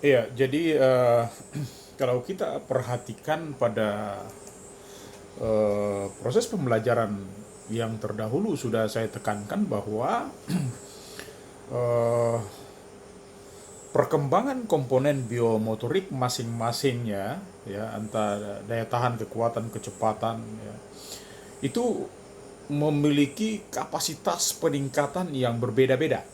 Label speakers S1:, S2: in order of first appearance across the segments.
S1: Iya, jadi kalau kita perhatikan pada proses pembelajaran yang terdahulu sudah saya tekankan bahwa eh, perkembangan komponen biomotorik masing-masingnya ya antara daya tahan, kekuatan, kecepatan ya, itu memiliki kapasitas peningkatan yang berbeda-beda.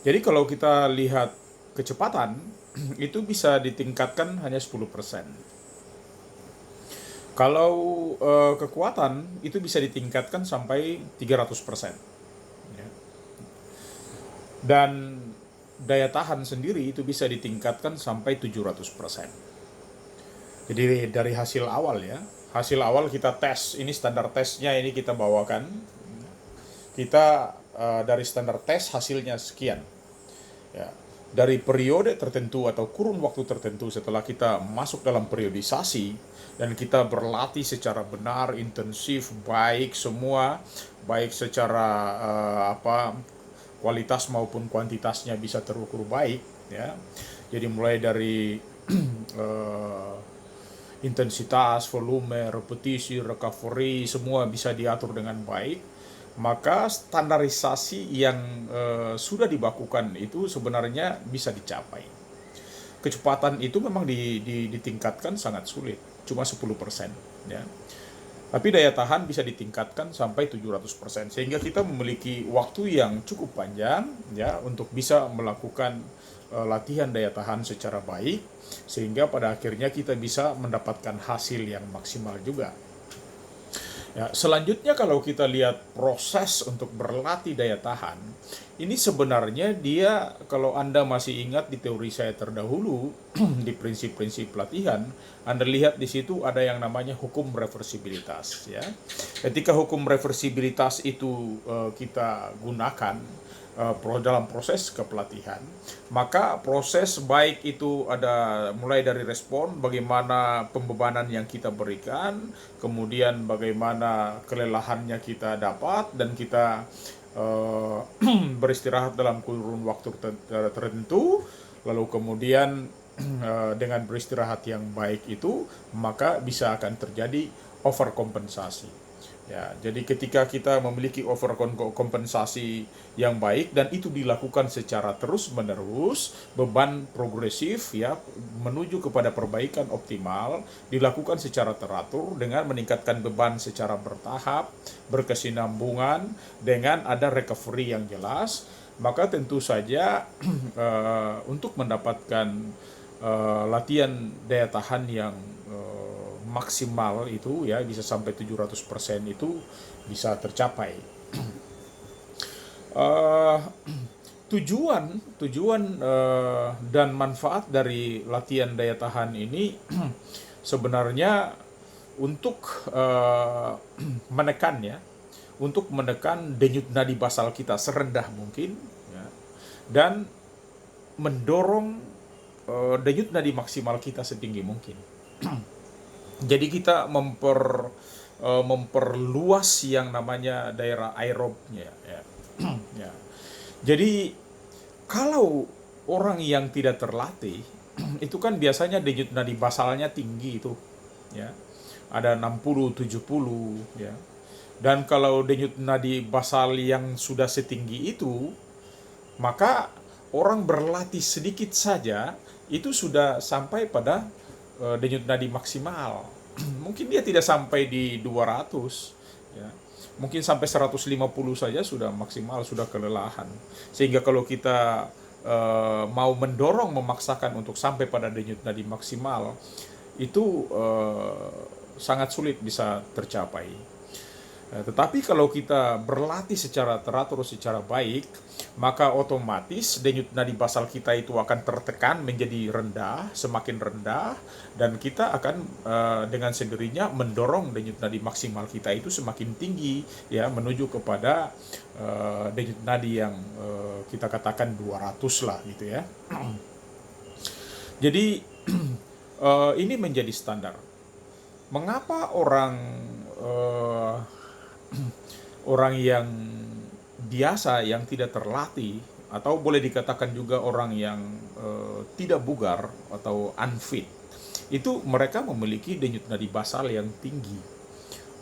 S1: Jadi kalau kita lihat kecepatan itu bisa ditingkatkan hanya 10%. Kalau kekuatan itu bisa ditingkatkan sampai 300%. Ya. Dan daya tahan sendiri itu bisa ditingkatkan sampai 700%. Jadi dari hasil awal ya, hasil awal kita tes, ini standar tesnya ini kita bawakan. Kita dari standar tes hasilnya sekian. Ya. Dari periode tertentu atau kurun waktu tertentu setelah kita masuk dalam periodisasi dan kita berlatih secara benar, intensif, baik semua, baik secara kualitas maupun kuantitasnya bisa terukur baik ya. Jadi mulai dari eh, intensitas, volume, repetisi, recovery semua bisa diatur dengan baik, maka standarisasi yang sudah dibakukan itu sebenarnya bisa dicapai. Kecepatan itu memang ditingkatkan sangat sulit, cuma 10% ya. Tapi daya tahan bisa ditingkatkan sampai 700% sehingga kita memiliki waktu yang cukup panjang ya untuk bisa melakukan latihan daya tahan secara baik sehingga pada akhirnya kita bisa mendapatkan hasil yang maksimal juga. Ya, selanjutnya kalau kita lihat proses untuk berlatih daya tahan, ini sebenarnya dia kalau Anda masih ingat di teori saya terdahulu di prinsip-prinsip pelatihan, Anda lihat di situ ada yang namanya hukum reversibilitas ya. Ketika hukum reversibilitas itu kita gunakan dalam proses kepelatihan, maka proses baik itu ada mulai dari respon, bagaimana pembebanan yang kita berikan, kemudian bagaimana kelelahannya kita dapat, dan kita beristirahat dalam kurun waktu tertentu, lalu kemudian dengan beristirahat yang baik itu, maka bisa akan terjadi overkompensasi. Ya, jadi ketika kita memiliki overkompensasi yang baik dan itu dilakukan secara terus-menerus, beban progresif ya menuju kepada perbaikan optimal dilakukan secara teratur dengan meningkatkan beban secara bertahap, berkesinambungan dengan ada recovery yang jelas, maka tentu saja untuk mendapatkan latihan daya tahan yang maksimal itu ya bisa sampai 700% itu bisa tercapai. Uh, tujuan tujuan dan manfaat dari latihan daya tahan ini sebenarnya untuk menekan ya, untuk menekan denyut nadi basal kita serendah mungkin ya, dan mendorong denyut nadi maksimal kita setinggi mungkin. Jadi kita memperluas yang namanya daerah aerobnya ya. Ya. Jadi kalau orang yang tidak terlatih itu kan biasanya denyut nadi basalnya tinggi itu ya. Ada 60 70 ya. Dan kalau denyut nadi basal yang sudah setinggi itu, maka orang berlatih sedikit saja itu sudah sampai pada denyut nadi maksimal. Mungkin dia tidak sampai di 200 ya. Mungkin sampai 150 saja sudah maksimal, sudah kelelahan. Sehingga kalau kita mau mendorong memaksakan untuk sampai pada denyut nadi maksimal itu sangat sulit bisa tercapai. Tetapi kalau kita berlatih secara teratur, secara baik, maka otomatis denyut nadi basal kita itu akan tertekan menjadi rendah, semakin rendah, dan kita akan dengan sendirinya mendorong denyut nadi maksimal kita itu semakin tinggi, ya menuju kepada denyut nadi yang kita katakan 200 lah gitu ya. Jadi ini menjadi standar. Mengapa orang yang biasa yang tidak terlatih atau boleh dikatakan juga orang yang tidak bugar atau unfit, itu mereka memiliki denyut nadi basal yang tinggi.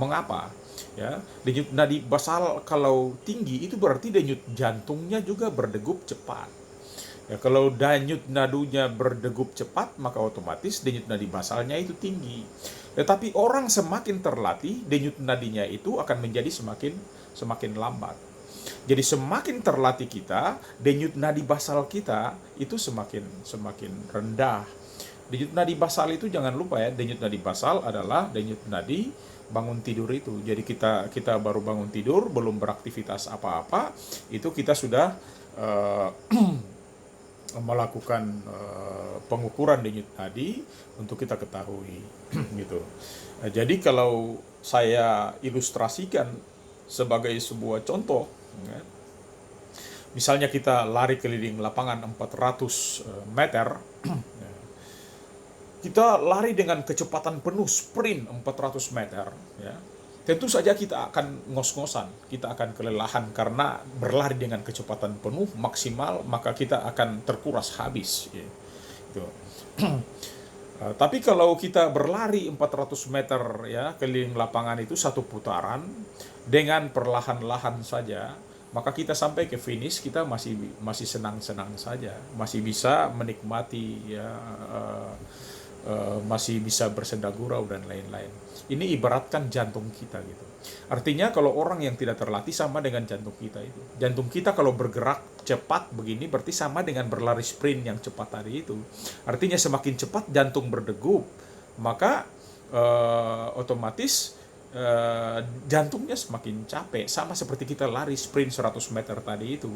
S1: Mengapa? Ya, denyut nadi basal kalau tinggi itu berarti denyut jantungnya juga berdegup cepat. Ya, kalau denyut nadunya berdegup cepat, maka otomatis denyut nadi basalnya itu tinggi. Tetapi orang semakin terlatih, denyut nadinya itu akan menjadi semakin lambat. Jadi semakin terlatih kita, denyut nadi basal kita itu semakin rendah. Denyut nadi basal itu jangan lupa ya, denyut nadi basal adalah denyut nadi bangun tidur itu. Jadi kita baru bangun tidur, belum beraktivitas apa-apa, itu kita sudah uh, melakukan pengukuran denyut nadi untuk kita ketahui gitu. Jadi kalau saya ilustrasikan sebagai sebuah contoh, ya, misalnya kita lari keliling lapangan 400 meter, kita lari dengan kecepatan penuh, sprint 400 meter, ya. Tentu saja kita akan ngos-ngosan, kita akan kelelahan karena berlari dengan kecepatan penuh maksimal, maka kita akan terkuras habis. Ya. Gitu. Tapi kalau kita berlari 400 meter ya keliling lapangan itu satu putaran dengan perlahan-lahan saja, maka kita sampai ke finish kita masih senang-senang saja, masih bisa menikmati ya, masih bisa bersenda gurau dan lain-lain. Ini ibaratkan jantung kita gitu. Artinya kalau orang yang tidak terlatih sama dengan jantung kita itu. Jantung kita kalau bergerak cepat begini berarti sama dengan berlari sprint yang cepat tadi itu. Artinya semakin cepat jantung berdegup, maka otomatis jantungnya semakin capek, sama seperti kita lari sprint 100 meter tadi itu.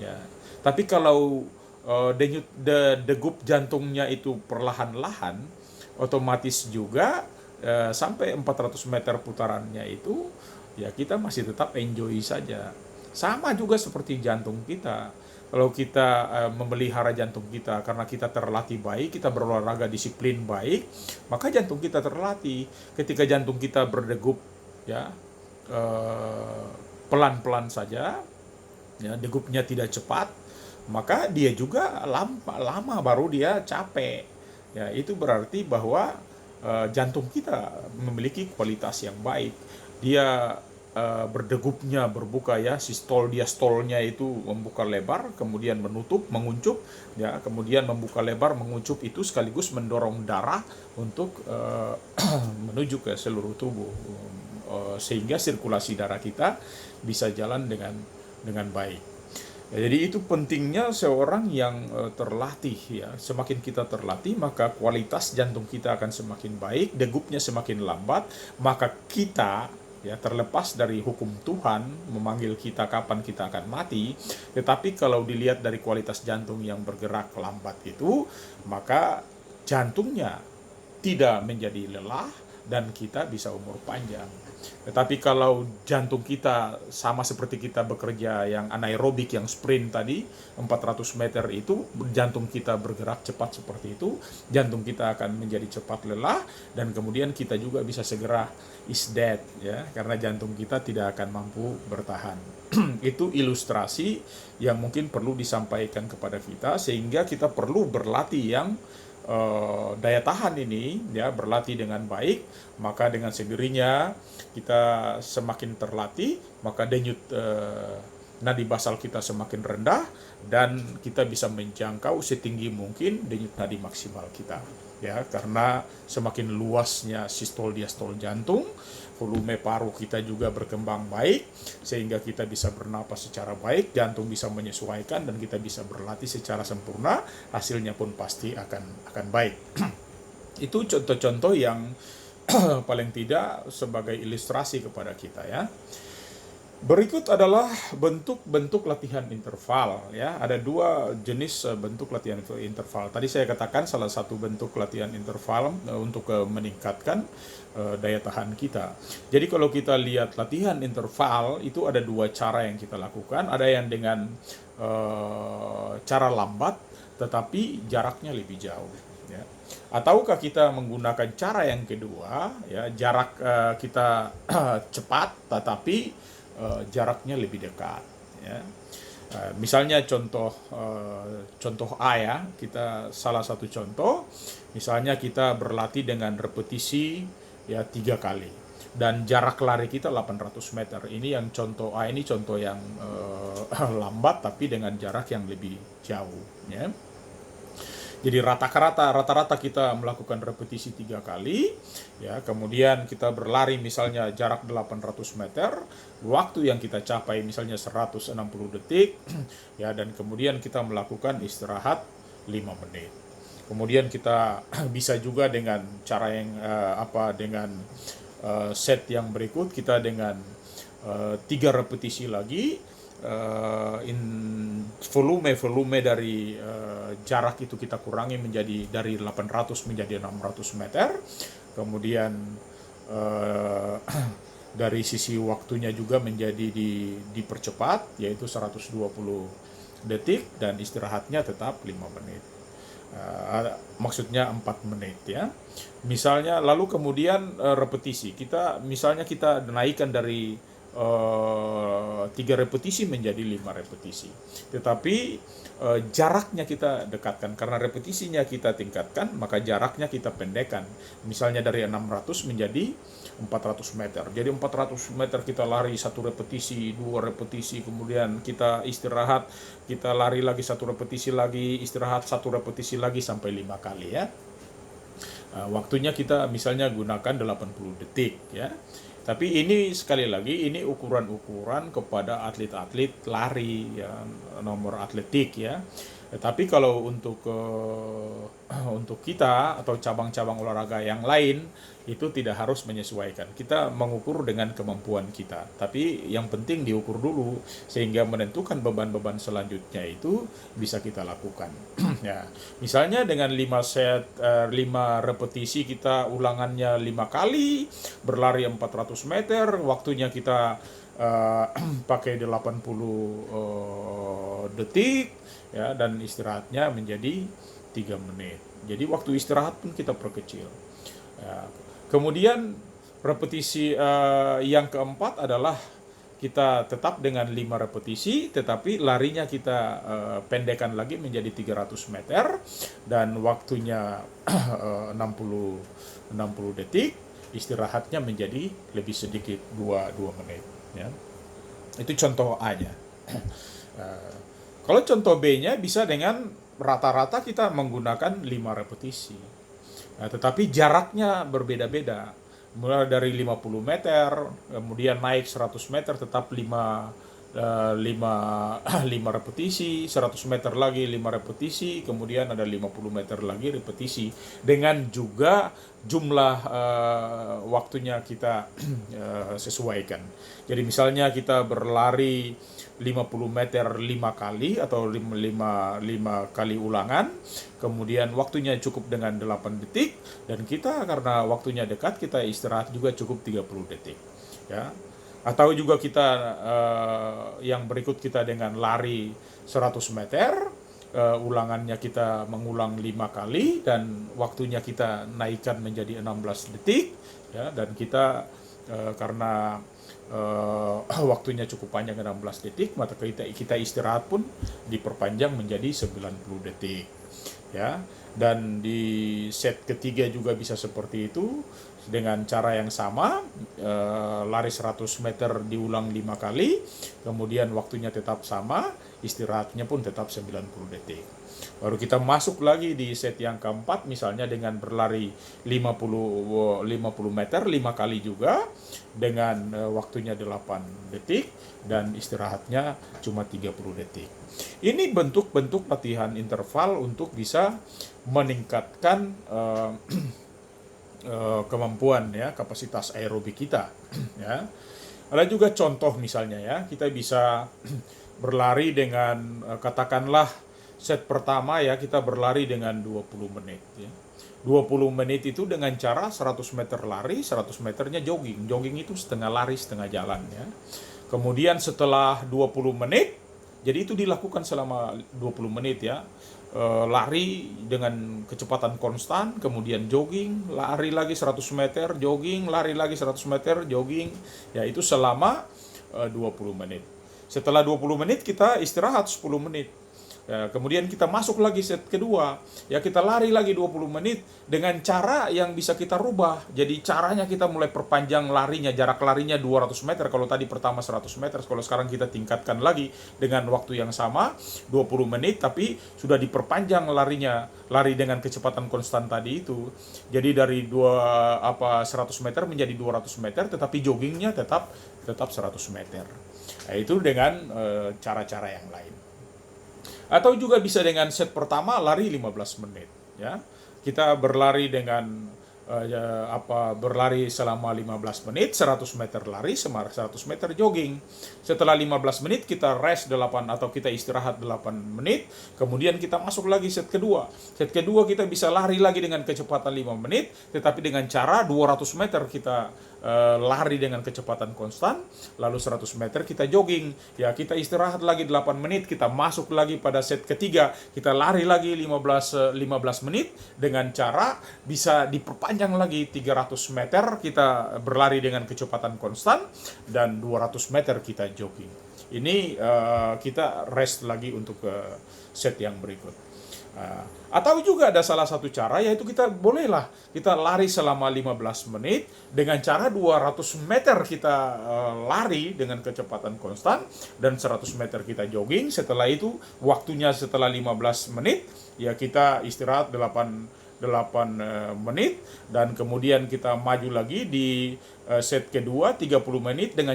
S1: Ya. Tapi kalau degup jantungnya itu perlahan-lahan, otomatis juga sampai 400 meter putarannya itu, ya kita masih tetap enjoy saja. Sama juga seperti jantung kita. Kalau kita memelihara jantung kita karena kita terlatih baik, kita berolahraga disiplin baik, maka jantung kita terlatih. Ketika jantung kita berdegup, ya pelan-pelan saja, ya degupnya tidak cepat, maka dia juga lama baru dia capek. Ya, itu berarti bahwa jantung kita memiliki kualitas yang baik. Dia berdegupnya berbuka ya, sistol diastolnya itu membuka lebar, kemudian menutup, menguncup, ya, kemudian membuka lebar, menguncup itu sekaligus mendorong darah untuk menuju ke seluruh tubuh, sehingga sirkulasi darah kita bisa jalan dengan baik. Ya, jadi itu pentingnya seorang yang terlatih ya. Semakin kita terlatih, maka kualitas jantung kita akan semakin baik, degupnya semakin lambat, maka kita ya terlepas dari hukum Tuhan memanggil kita kapan kita akan mati, tetapi kalau dilihat dari kualitas jantung yang bergerak lambat itu, maka jantungnya tidak menjadi lelah dan kita bisa umur panjang. Tetapi kalau jantung kita sama seperti kita bekerja yang anaerobik, yang sprint tadi 400 meter itu, jantung kita bergerak cepat seperti itu, jantung kita akan menjadi cepat lelah dan kemudian kita juga bisa segera is dead ya, karena jantung kita tidak akan mampu bertahan. Itu ilustrasi yang mungkin perlu disampaikan kepada kita sehingga kita perlu berlatih yang daya tahan ini ya, berlatih dengan baik, maka dengan sendirinya kita semakin terlatih, maka denyut nadi basal kita semakin rendah dan kita bisa menjangkau setinggi mungkin denyut nadi maksimal kita ya, karena semakin luasnya sistol diastol jantung, volume paru kita juga berkembang baik sehingga kita bisa bernapas secara baik, jantung bisa menyesuaikan dan kita bisa berlatih secara sempurna, hasilnya pun pasti akan baik. Itu contoh-contoh yang paling tidak sebagai ilustrasi kepada kita ya. Berikut adalah bentuk-bentuk latihan interval ya. Ada dua jenis bentuk latihan interval. Tadi saya katakan salah satu bentuk latihan interval untuk meningkatkan daya tahan kita. Jadi kalau kita lihat latihan interval itu ada dua cara yang kita lakukan. Ada yang dengan cara lambat tetapi jaraknya lebih jauh ya. Ataukah kita menggunakan cara yang kedua ya, jarak kita cepat tetapi jaraknya lebih dekat ya. Misalnya contoh A ya, kita salah satu contoh, misalnya kita berlatih dengan repetisi ya 3 kali dan jarak lari kita 800 meter. Ini yang contoh A, ini contoh yang lambat tapi dengan jarak yang lebih jauh ya. Jadi rata-rata kita melakukan repetisi 3 kali, ya. Kemudian kita berlari misalnya jarak 800 meter, waktu yang kita capai misalnya 160 detik, ya. Dan kemudian kita melakukan istirahat 5 menit. Kemudian kita bisa juga dengan cara yang dengan set yang berikut, kita dengan 3 repetisi lagi. Volume dari jarak itu kita kurangi menjadi dari 800 menjadi 600 meter. Kemudian dari sisi waktunya juga menjadi dipercepat, yaitu 120 detik, dan istirahatnya tetap 5 menit. Maksudnya 4 menit ya. Misalnya lalu kemudian repetisi. Misalnya kita naikkan dari 3 repetisi menjadi 5 repetisi. Tetapi jaraknya kita dekatkan, karena repetisinya kita tingkatkan, maka jaraknya kita pendekkan. Misalnya dari 600 menjadi 400 meter. Jadi 400 meter kita lari 1 repetisi, 2 repetisi, kemudian kita istirahat, kita lari lagi 1 repetisi lagi, istirahat 1 repetisi lagi sampai 5 kali ya. Waktunya kita misalnya gunakan 80 detik ya. Tapi ini sekali lagi, ini ukuran-ukuran kepada atlet-atlet lari ya, nomor atletik ya. Tapi kalau untuk kita atau cabang-cabang olahraga yang lain, itu tidak harus menyesuaikan. Kita mengukur dengan kemampuan kita. Tapi yang penting diukur dulu sehingga menentukan beban-beban selanjutnya itu bisa kita lakukan. Ya, misalnya dengan 5 repetisi kita ulangannya 5 kali, berlari 400 meter, waktunya kita pakai 80 detik ya, dan istirahatnya menjadi 3 menit. Jadi waktu istirahat pun kita perkecil. Ya. Kemudian repetisi yang keempat adalah kita tetap dengan 5 repetisi, tetapi larinya kita pendekkan lagi menjadi 300 meter dan waktunya 60 detik, istirahatnya menjadi lebih sedikit 2 menit ya. Itu contoh A-nya. Kalau contoh B-nya bisa dengan rata-rata kita menggunakan 5 repetisi. Nah, tetapi jaraknya berbeda-beda. Mulai dari 50 meter, kemudian naik 100 meter tetap 5 repetisi, 100 meter lagi 5 repetisi, kemudian ada 50 meter lagi repetisi, dengan juga jumlah waktunya kita sesuaikan. Jadi misalnya kita berlari 50 meter 5 kali atau 5 kali ulangan, kemudian waktunya cukup dengan 8 detik, dan kita karena waktunya dekat, kita istirahat juga cukup 30 detik ya. Atau juga kita yang berikut kita dengan lari 100 meter, ulangannya kita mengulang 5 kali dan waktunya kita naikkan menjadi 16 detik ya, dan kita karena waktunya cukup panjang 16 detik, maka kita istirahat pun diperpanjang menjadi 90 detik ya. Dan di set ketiga juga bisa seperti itu dengan cara yang sama, lari 100 meter diulang 5 kali, kemudian waktunya tetap sama, istirahatnya pun tetap 90 detik. Baru kita masuk lagi di set yang keempat, misalnya dengan berlari 50 meter 5 kali juga dengan waktunya 8 detik dan istirahatnya cuma 30 detik. Ini bentuk-bentuk latihan interval untuk bisa meningkatkan kemampuan ya, kapasitas aerobik kita ya. Ada juga contoh misalnya ya, kita bisa berlari dengan katakanlah set pertama ya, kita berlari dengan 20 menit ya. 20 menit itu dengan cara 100 meter lari, 100 meternya jogging. Jogging itu setengah lari, setengah jalan ya. Kemudian setelah 20 menit, jadi itu dilakukan selama 20 menit ya. Lari dengan kecepatan konstan, kemudian jogging, lari lagi 100 meter, jogging, lari lagi 100 meter, jogging. Ya, itu selama 20 menit. Setelah 20 menit kita istirahat 10 menit. Ya, kemudian kita masuk lagi set kedua, ya kita lari lagi 20 menit dengan cara yang bisa kita rubah. Jadi caranya kita mulai perpanjang larinya, jarak larinya 200 meter. Kalau tadi pertama 100 meter, kalau sekarang kita tingkatkan lagi dengan waktu yang sama, 20 menit, tapi sudah diperpanjang larinya, lari dengan kecepatan konstan tadi itu. Jadi dari 100 meter menjadi 200 meter, tetapi joggingnya tetap 100 meter. Nah, itu dengan cara-cara yang lain. Atau juga bisa dengan set pertama lari 15 menit, ya. Kita berlari dengan berlari selama 15 menit, 100 meter lari, 100 meter jogging. Setelah 15 menit kita rest 8 atau kita istirahat 8 menit, kemudian kita masuk lagi set kedua. Set kedua kita bisa lari lagi dengan kecepatan 5 menit, tetapi dengan cara 200 meter kita lari dengan kecepatan konstan, lalu 100 meter kita jogging. Ya, kita istirahat lagi 8 menit, kita masuk lagi pada set ketiga, kita lari lagi 15 menit dengan cara bisa diperpanjang lagi 300 meter kita berlari dengan kecepatan konstan dan 200 meter kita jogging. Ini kita rest lagi untuk set yang berikut. Atau juga ada salah satu cara, yaitu kita bolehlah kita lari selama 15 menit dengan cara 200 meter kita lari dengan kecepatan konstan dan 100 meter kita jogging. Setelah itu waktunya setelah 15 menit ya kita istirahat 8 menit dan kemudian kita maju lagi di set kedua 30 menit dengan